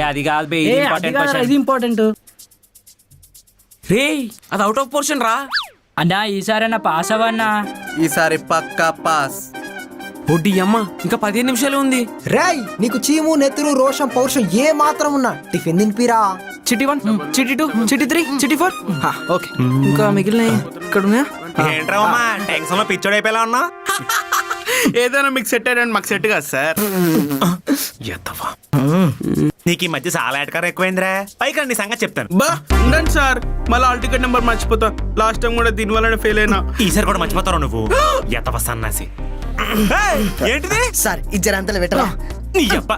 అది కాదు బే, ఇది ఇంపార్టెంట్. రే అది అవుట్ ఆఫ్ పోర్షన్ రా. అన్నా ఈసారైనా పాస్ అవ్వన్నా. ఈసారి పక్కా పాస్. ఒడ్డి అమ్మ ఇంకా 15 నిమిషాలు ఉంది. రేయ్ నీకు చీము నెత్తురు రోషం పౌరుషం ఏ మాత్రం ఉన్నా టిఫిన్ తినిపిరా. చిట్టి 1, చిట్టి 2, చిట్టి 3, చిట్టి 4. ఓకే ఇంకా మిగిలిన ఇక్కడ ఉన్నాయా? ఏంట్రామా టెన్షన్ లో పిచ్చోడు అయిపోయేలా ఉన్నా? ఏదైనా మీకు సెట్ అయ్యారండి, మాకు సెట్ కాదు సార్. నీకు ఈ మధ్య చాలా ఏటకారం ఎక్కువైందిరా. పైకి నీ సంగతి చెప్తాను. బా ఉండండి సార్, మళ్ళీ హాల్ టికెట్ నెంబర్ మర్చిపోతా. లాస్ట్ టైం కూడా దీని వల్లనే ఫెయిల్ అయినా. ఈసారి కూడా మర్చిపోతావు నువ్వు. ఎతవ సన్నాసి. ఏంటిది సార్ ఇద్దరంతలు పెట్టరా. నీ అబ్బ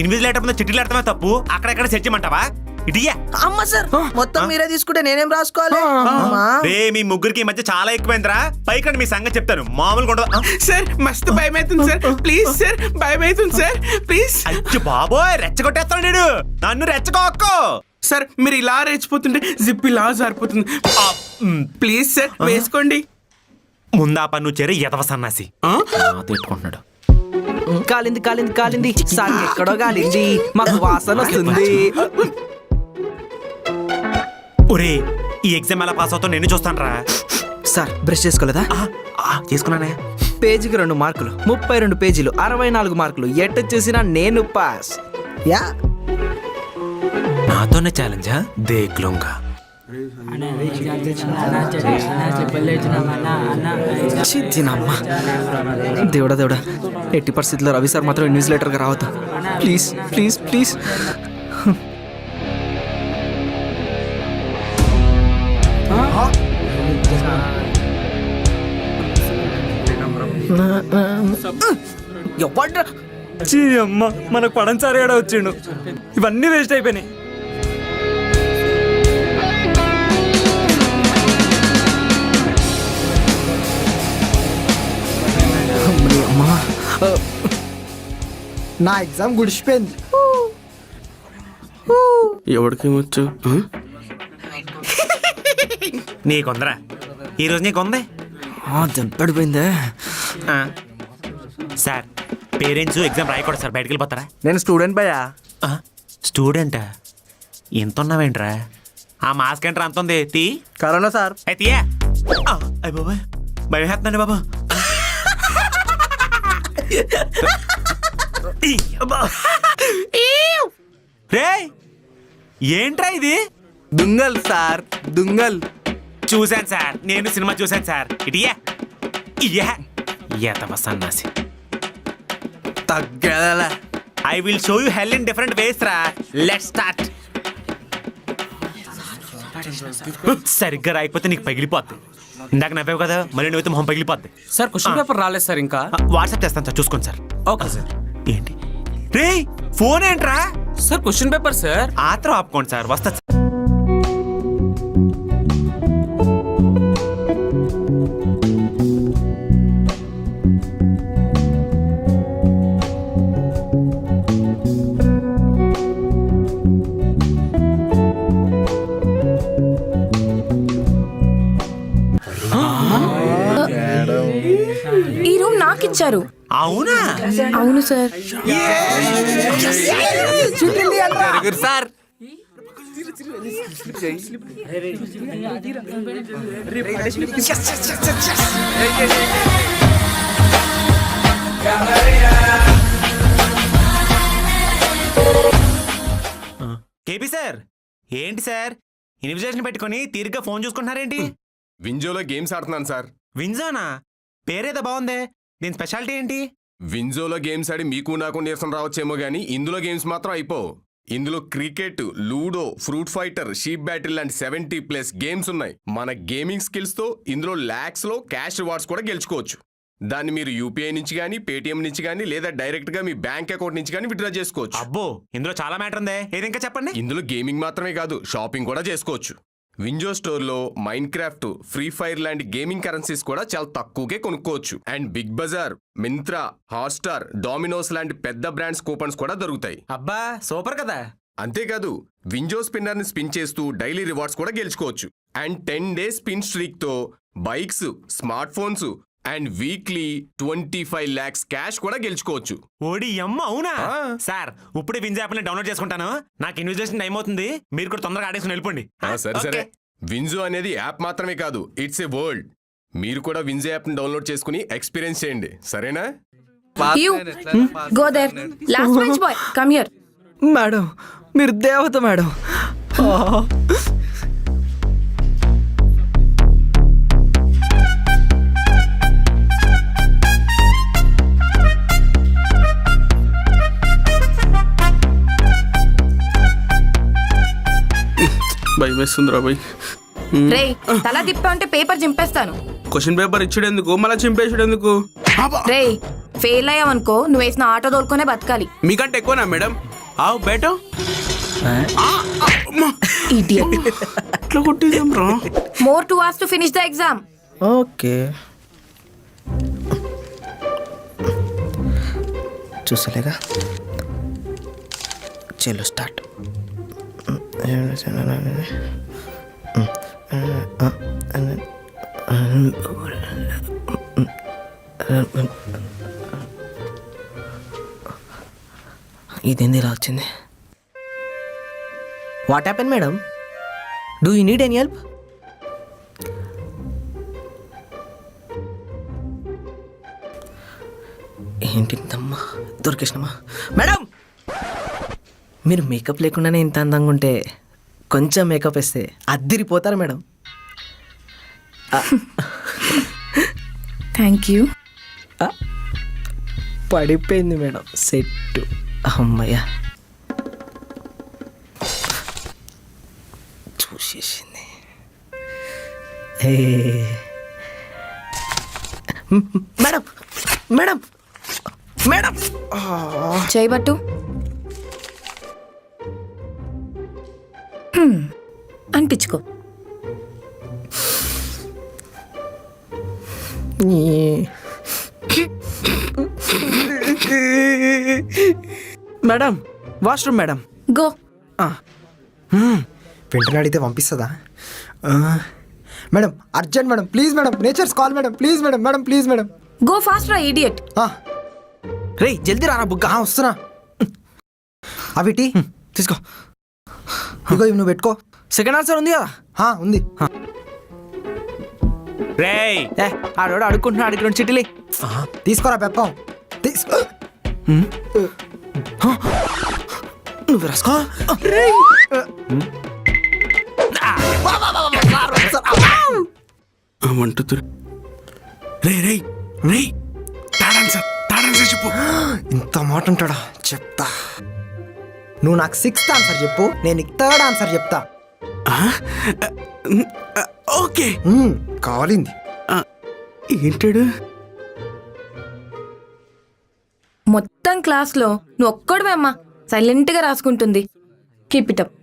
ఇన్విజిలేటర్ మీద చిట్టీలు పెడతామే తప్పు, అక్కడెక్కడ సెట్ చేయమంటావా? ఇటియా అమ్మ సార్ మొత్తం మీరే తీసుకుంటే నేనేం రాసుకోవాలి? రే మీ ముగ్గురికి ఈ మధ్య చాలా ఎక్కువైందిరా. పైకండి మీ సంగతి చెప్తాను. మామూలుగా ఉండదు సార్. మస్తు భయం అవుతుంది సార్, ప్లీజ్ సార్. భయం అవుతుంది సార్, ప్లీజ్. అయ్యో బాబోయ్ రెచ్చగొట్టేస్తాను నేను. నన్ను రెచ్చగొక్కో సార్. మీరు ఇలా రెచ్చిపోతుంటే జిప్ ఇలా జారిపోతుంది. ప్లీజ్ సార్ వేసుకోండి. ముందా పన్ను చేరి ఎదవ సన్నాసి. తిట్టుకుంటున్నాడు. కాలింది కాలింది కాలింది సార్, ఎక్కడో కాలింది, మాకు వాసన వస్తుంది. ఒరే ఈ ఎగ్జామ్ ఎలా పాస్ అవుతావు నేను చూస్తాను రా. సార్ బ్రష్ చేసుకోలేదా? చేసుకున్నానే. పేజీకి 2 మార్కులు, 32 పేజీలు, 64 మార్కులు. ఎట్ట చేసినా నేను పాస్. యా నాతోనే ఛాలెంజా దేక్లోంగా. దేవుడా దేవుడా, ఎట్టి పరిస్థితుల్లో రవి సార్ మాత్రం ఇన్విజిలేటర్గా రావద్దు. Please please please. అమ్మ మనకు పడని సార్ ఏడా వచ్చిండు. ఇవన్నీ వేస్ట్ అయిపోయినాయి. నా ఎగ్జామ్ గుడిచిపోయింది. ఎవరికి వచ్చు నీకొందరా ఈరోజు నీకుంది. దెబ్బడిపోయిందే. సార్ పేరెంట్స్ ఎగ్జామ్ రాయకూడదు సార్, బయటకు వెళ్ళిపోతారా? నేను స్టూడెంట్ భయ్యా. స్టూడెంటా? ఎంత ఉన్నావేంట్రా? ఆ మాస్క్ ఏంట్రా అంత ఉంది? తీ. Corona sir. అయితేయా అయ్య బాబా భయం వేస్తున్నాండి బాబా. రే ఏంట్రా ఇది? దుంగల్ సార్, దుంగల్. చూశాను సార్, నేను సినిమా చూశాను సార్. ఇటియా ఇయ్యా ఎతవ సన్నాసి. తగ్గదలా. I will show you hell in different ways రా. Let's start. సరిగ్గా రాయకపోతే నీకు పగిలిపోద్ది. ఇందాక నవ్వావు కదా, మళ్ళీ నువ్వైతే మొహం పగిలిపోద్ది. సార్ క్వశ్చన్ పేపర్ రాలేదు సార్ ఇంకా. వాట్సాప్ చేస్తాను సార్, చూసుకోండి సార్. Okay sir. ఏంటి రే ఫోన్ ఏంట్రా? Sir question paper sir. ఆత్రం ఆపుకోండి సార్, వస్తా. ఈ రూమ్ నాకిచ్చారు. అవునా? అవును సార్. సార్ కేపీ సార్ ఏంటి సార్ ఇన్విజిలేషన్ పెట్టుకొని తీరిగ్గా ఫోన్ చూసుకుంటున్నారేంటి? వింజోలో గేమ్స్ ఆడుతున్నాను సార్. వింజోనా? పేరేదో బాగుందే, దీని స్పెషాలిటీ ఏంటి? వింజోలో గేమ్స్ ఆడి మీకు నాకు నీరసం రావచ్చేమో గానీ ఇందులో గేమ్స్ మాత్రం అయిపోవు. ఇందులో cricket, ludo, fruit fighter, sheep battle లాంటి 70+ గేమ్స్ ఉన్నాయి. మన గేమింగ్ స్కిల్స్ తో ఇందులో లాక్స్ లో క్యాష్ రివార్డ్స్ కూడా గెలుచుకోవచ్చు. దాన్ని మీరు యూపీఐ నుంచి కానీ, పేటిఎం నుంచి కానీ, లేదా డైరెక్ట్ గా మీ బ్యాంక్ అకౌంట్ నుంచి కానీ విత్డ్రా చేసుకోవచ్చు. అబ్బో ఇందులో చాలా మ్యాటర్ ఉందే, ఏది ఇంకా చెప్పండి. ఇందులో గేమింగ్ మాత్రమే కాదు, షాపింగ్ కూడా చేసుకోవచ్చు. వింజో స్టోర్లో మైన్ క్రాఫ్ట్, ఫ్రీ ఫైర్ లాంటి గేమింగ్ కరెన్సీస్ కూడా చాలా తక్కువకే కొనుక్కోవచ్చు. And Big Bazaar, Myntra, Hotstar, Domino's లాంటి పెద్ద బ్రాండ్స్ కూపన్స్ కూడా దొరుకుతాయి. అబ్బా సూపర్ కదా. అంతేకాదు వింజో స్పిన్నర్ ని స్పిన్ చేస్తూ డైలీ రివార్డ్స్ కూడా గెలుచుకోవచ్చు. అండ్ 10 days స్పిన్ స్ట్రీక్ తో bikes, smart phones, and weekly 25 lakhs cash కూడా గెలుచుకోవచ్చు. ఓడి అమ్మ అవునా ఆ. సార్ ఇప్పుడే వింజ్ యాప్ డౌన్లోడ్ చేసుకుంటాను. నాకు ఇన్విజిలేషన్ టైం అవుతుంది. మీరు కూడా తొందరగా ఆడేసుకుని వెళ్ళిపోండి. సరే సరే. ఓకే. వింజో అనేది యాప్ మాత్రమే కాదు, ఇట్స్ ఏ వరల్డ్. మీరు కూడా వింజో యాప్ ని డౌన్లోడ్ చేసుకుని ఎక్స్పీరియన్స్ చేయండి, సరేనా? You go there last bench boy come here. Madam మీరు దేవత మేడం. భయం వేస్తుందిరా భయ్. రే తల తిప్పా అంటే పేపర్ చింపేస్తాను. క్వశ్చన్ పేపర్ ఇచ్చేందుకు మళ్ళీ చింపేసేందుకు? రే ఫెయిల్ అయ్యావనుకో నువ్వు వేసిన ఆటో దోలుకొనే బతకాలి. మీకంటే ఎక్కువనా మేడం? ఆవు బేటో ఇడియట్. ఎట్లా కొట్టేసాం రా? More 2 hours to finish the exam. Okay చూసలేగా, చలో స్టార్ట్. ఇదేంది ఇలా వచ్చింది? What happen madam? Do you need any help? ఏంటిదమ్మా దొరికేసినమ్మా. మేడం మీరు మేకప్ లేకుండానే ఇంత అందంగా ఉంటే కొంచెం మేకప్ వేస్తే అద్దిరిపోతారు మేడం. Thank you. పడిపోయింది మేడం సెట్. అమ్మయ్య చూసేసింది. మేడం మేడం మేడం చేయబట్టు. అనిపించుకో. Madam washroom madam. గో. వెంటనే అడిగితే పంపిస్తుందా? Madam urgent madam, please madam, nature's call madam, please madam, madam please madam. Go fast రా ఇడియట్. రే జల్దీ రానా బుగ్గ. వస్తున్నా. అవి టీ తీసుకో. ఇగో ఇవి నువ్వు పెట్టుకో. సెకండ్ ఆన్సర్ ఉంది కదా? ఉంది. రేయ్ ఆడోడు అడుక్కుంటున్నా. అడిగి 2 చిట్టీలే. తీసుకోరా పెప్పం. తీసుకో. నువ్వు రాసుకో. చెప్పు. ఇంత మాట ఉంటాడా? చెప్తా. నువ్వు నాకు 6th ఆన్సర్ చెప్పు, నేను 3rd ఆన్సర్ చెప్తా. ఓకే. కావాలింది. ఏంటాడు? మొత్తం క్లాస్లో నువ్వు ఒక్కడమే అమ్మా సైలెంట్గా రాసుకుంటుంది. Keep it up.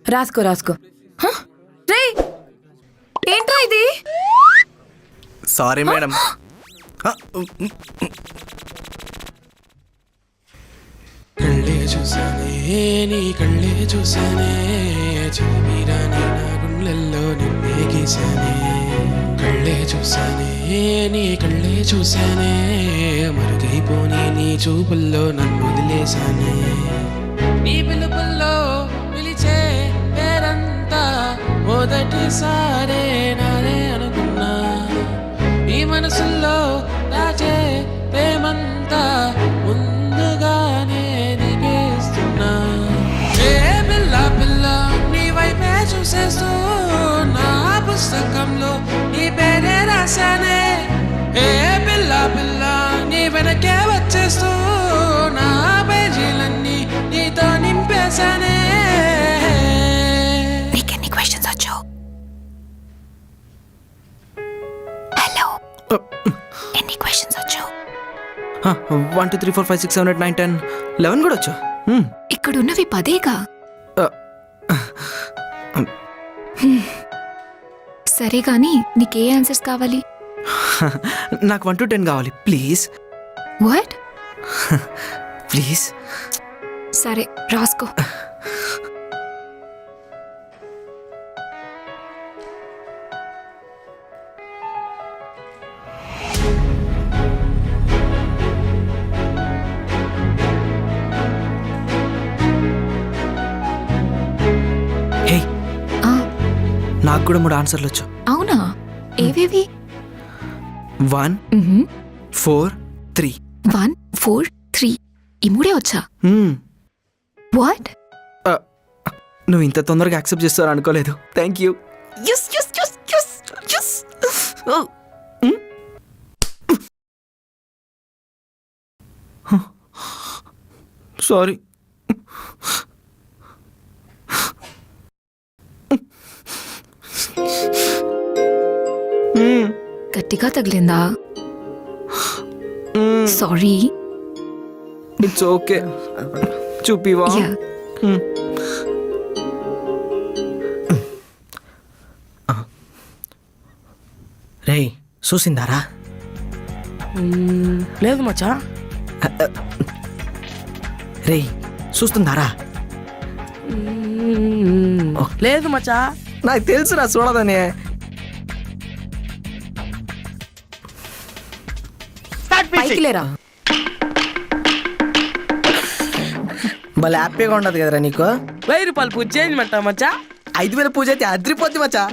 రాసుకో రాసుకో. రే ఏంట్రా ఇది? Sorry madam. కళ్ళే చూసానే నీ కళ్ళే చూసానే చూపిరాని నా గుండెల్లో నిన్నే గీసానే. కళ్ళే చూసానే నీ కళ్ళే చూసానే మరుగైపోని నీ చూపుల్లో నన్ను వదిలేసానే. నీ పిలుపుల్లో పిలిచే పేరంతా మొదటిసారే నానే అనుకున్నా. ఈ మనసుల్లో దాచే ప్రేమంతా ముందుగానే దిగేస్తున్నా. ఏ పిల్ల పిల్ల నీ వైపే చూసేస్తూ నా పుస్తకంలో నీ పేరే రాశానే. ఏ పిల్ల పిల్ల నీ వెనకే వచ్చేస్తూ నా పేజీలన్నీ నీతో నింపేశానే. నీకెన్ని క్వశ్చన్స్ వచ్చు? హలో ఎన్ని క్వశ్చన్స్ వచ్చు? 1 2 3 4 5 6 7 8 9 10 11 కూడా వచ్చు. ఇక్కడున్నవి 10గా? సరే కానీ నీకే ఆన్సర్స్ కావాలి? నాకు 1 to 10 కావాలి ప్లీజ్. వాట్? ప్లీజ్. సరే రాసుకో. నాకు కూడా 3 ఆన్సర్లు వచ్చు. అవునా? ఏవేవి? 1 4 3. 1 4 3 ఈ మూడే వచ్చా? వాట్? నువ్వు ఇంత తొందరగా యాక్సెప్ట్ చేస్తావు అనుకోలేదు. Thank you. సారీ. గట్టిగా తగిలిందా? సారీ. It's okay. చూపివా? యా. రేయ్ చూసిందారా? లేదు మచ్చా. రేయ్ చూస్తుందారా? లేదు మచ్చా. నాకు తెలుసురా చూడదని. పైకి లేరా. భలే హ్యాపీగా ఉండదు కదరా నీకు. 1000 రూపాయలు పూజ చేయమంటా మచ్చా. 5000 పూజ అయితే అదిరిపోద్ది మచ్చా.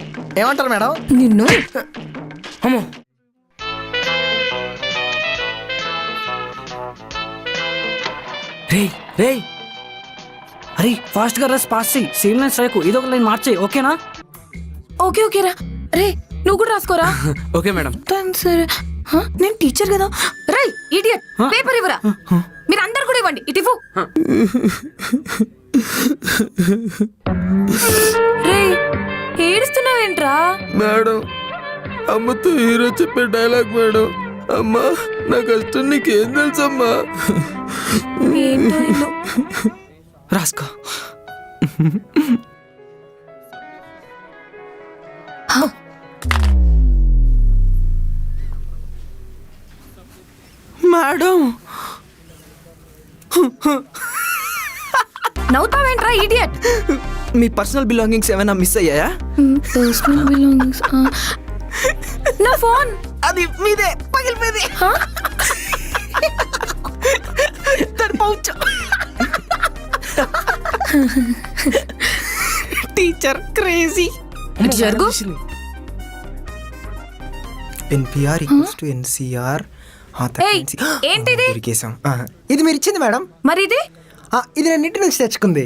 ఏమంటారు మేడం? నిన్ను అమ్మో. రేయ్ రేయ్, అరే ఫాస్ట్ గా రస్ పాస్ చేయి. సేమ్ లైన్స్ రాయకు, ఏదో ఒక లైన్ మార్చేయి. ఓకేనా? ఓకే ఓకేరా. రే నువ్వు కూడా రాసుకోరా. Okay madam. సరే. నేను టీచర్ కదా. రే ఇడియట్, పేపర్ ఇవ్వరా. మీరు అందరు కూడా ఇవ్వండి. ఇటు ఇవ్వు. రే ఏడుస్తున్నావేంట్రా? మేడం, అమ్మతో హీరో చెప్పే డైలాగ్ మేడం. అమ్మా నా కష్టం నీకేం తెలుసమ్మా? ఏంటో ఇల్లు. రాసుకో. మేడం, నవ్వుతావేంట్రా ఇడియట్? మీ పర్సనల్ బిలాంగింగ్స్ ఏమైనా మిస్ అయ్యాయా? Personal belongings. నా ఫోన్ అది మీదే, పగిలిపోయింది. Teacher crazy. ఇటు జరుగు. NPR equals to NCR. ఏయ్, ఏంటిది? ఇది మీరు ఇచ్చింది మేడం. మరి ఇది ఇది నేను ఇంటి నుంచి తెచ్చుకుంది.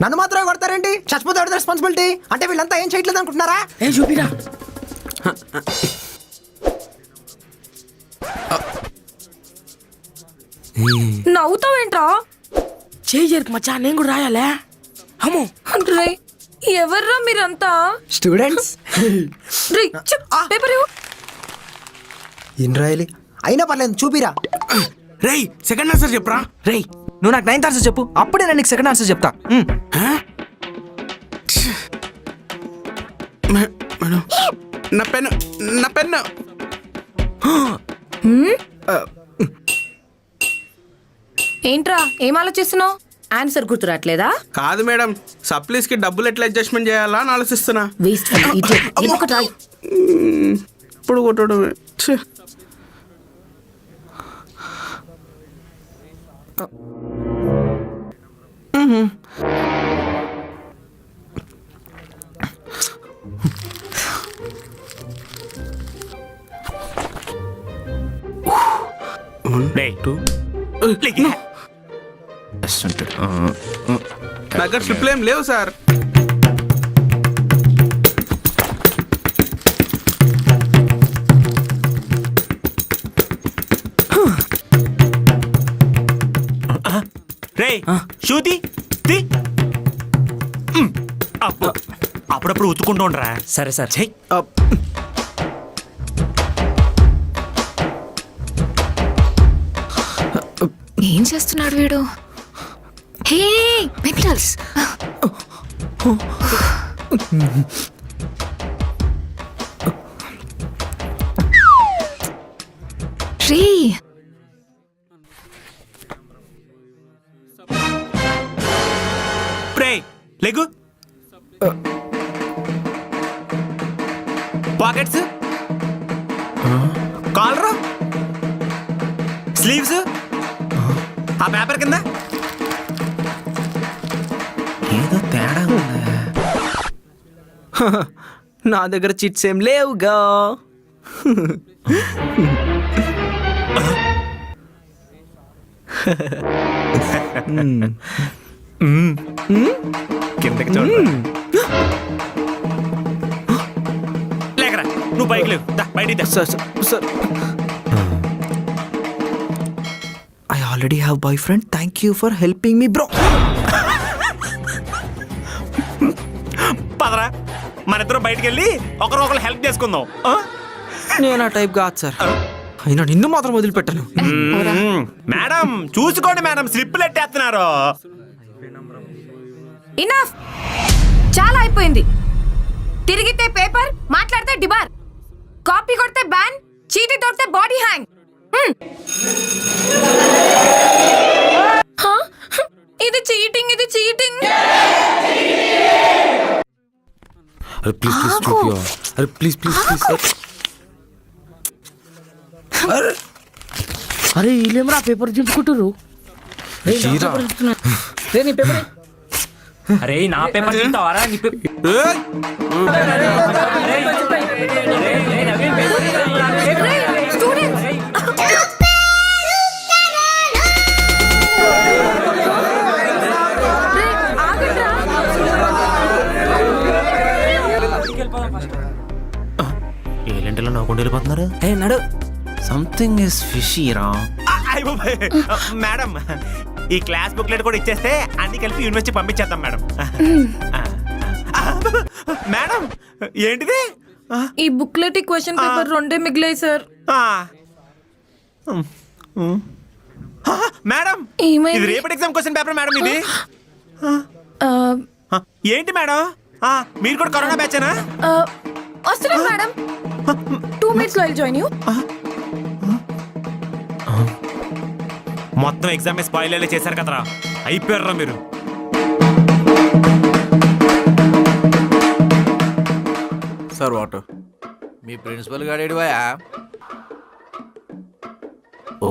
నన్ను మాత్రమే కొడతారేంటి? చచ్చిపోతే రెస్పాన్సిబిలిటీ అంటే వీళ్ళంతా ఏం చేయట్లేదు అనుకుంటున్నారా? ఏ చూపిరా. నవ్వుతావేంట్రా? చేయరు మచ్చా, నేను కూడా రాయాలే. అమ్మో. రే ఎవర్రా మీరంతా? స్టూడెంట్స్. రే పేపర్ ఇవ్వు. ఏం రాయాలి? అయినా పర్లేదు చూపిరా. రేయ్ సెకండ్ ఆన్సర్ చెప్పరా. రేయ్ నువ్వు నాకు 9th ఆన్సర్ చెప్పు, అప్పుడే నేను నీకు సెకండ్ ఆన్సర్ చెప్తా. మేడం నా పెన్ను, నా పెన్ను. ఏంట్రా ఏం ఆలోచిస్తున్నావు? ఆన్సర్ గుర్తురాట్లేదా? కాదు మేడం, సప్లీస్ కి డబ్బులు ఎట్లా అడ్జస్ట్మెంట్ చేయాలా అని ఆలోచిస్తున్నా. వేస్ట్ ఒకటి రాయి. ఇప్పుడు కొట్టడమే. దగ్గర స్లిప్లు ఏం లేవు సార్. రే శృతి అప్పుడప్పుడు ఉతుకుంటూ ఉండరా. సరే సార్. చెయ్. ఏం చేస్తున్నాడు వీడు? హే మెంటల్స్. రే ప్రే లెగు. పాకెట్స్, కాలర్, స్లీవ్స్, ఆ పేపర్ కింద ఏదో తేడా ఉందా? నా దగ్గర చిట్స్ ఏం లేవుగా. కిందకి చూడండి. లేకరా నువ్వు బైక్ లేవు బయటికి దా. Sir I already have boy friend. Thank you for helping me bro. పదరా మన ఇద్దరం బయటికి వెళ్ళి ఒకరు హెల్ప్ చేసుకుందాం. నేను ఆ టైప్ కాదు సార్. అయినా నిన్ను మాత్రం వదిలిపెట్టాను. మేడం చూసుకోండి మేడం, స్లిప్పులు ఎట్టేస్తున్నారు. ఇనఫ్, చాలా అయిపోయింది. తిరిగితే పేపర్, మాట్లాడితే డిబార్, కాపీ కొడితే బ్యాన్, చీటీ తోడితే బాడీ హ్యాంగ్. ఇది చీటింగ్, ఇది చీటింగ్. అరే వీళ్ళేమరా పేపర్ చింపుకుంటారు. అరే నా పేపర్ తింటావారా? ఏలేంటిలో నవ్వుకుంటూ వెళ్ళిపోతున్నారు. ఏ నడు. సంథింగ్ ఇస్ ఫిషీ రా. మేడం ఈ క్లాస్ బుక్లెట్ కూడా ఇచ్చేస్తే అన్ని కలిపి యూనివర్సిటీ పంపించేద్దాం మేడం. మేడం ఏంటిది? ఈ బుక్లెట్ క్వశ్చన్ పేపర్ రెండే మిగిలాయి సార్. మేడం ఇది రేపటి ఎగ్జామ్ క్వశ్చన్ పేపర్ మేడం. ఇది ఏంటి మేడం? మీరు కూడా కరోనా బ్యాచేనా? వస్తున్నాను మేడం. 2 minutes లో జాయిన్ యూ. మొత్తం ఎగ్జామ్ స్పాయిల్ అయ్యే చేశారు కదరా, అయిపోయారా మీరు. సార్ వాటు మీ ప్రిన్సిపల్ గాడేడివా? ఓ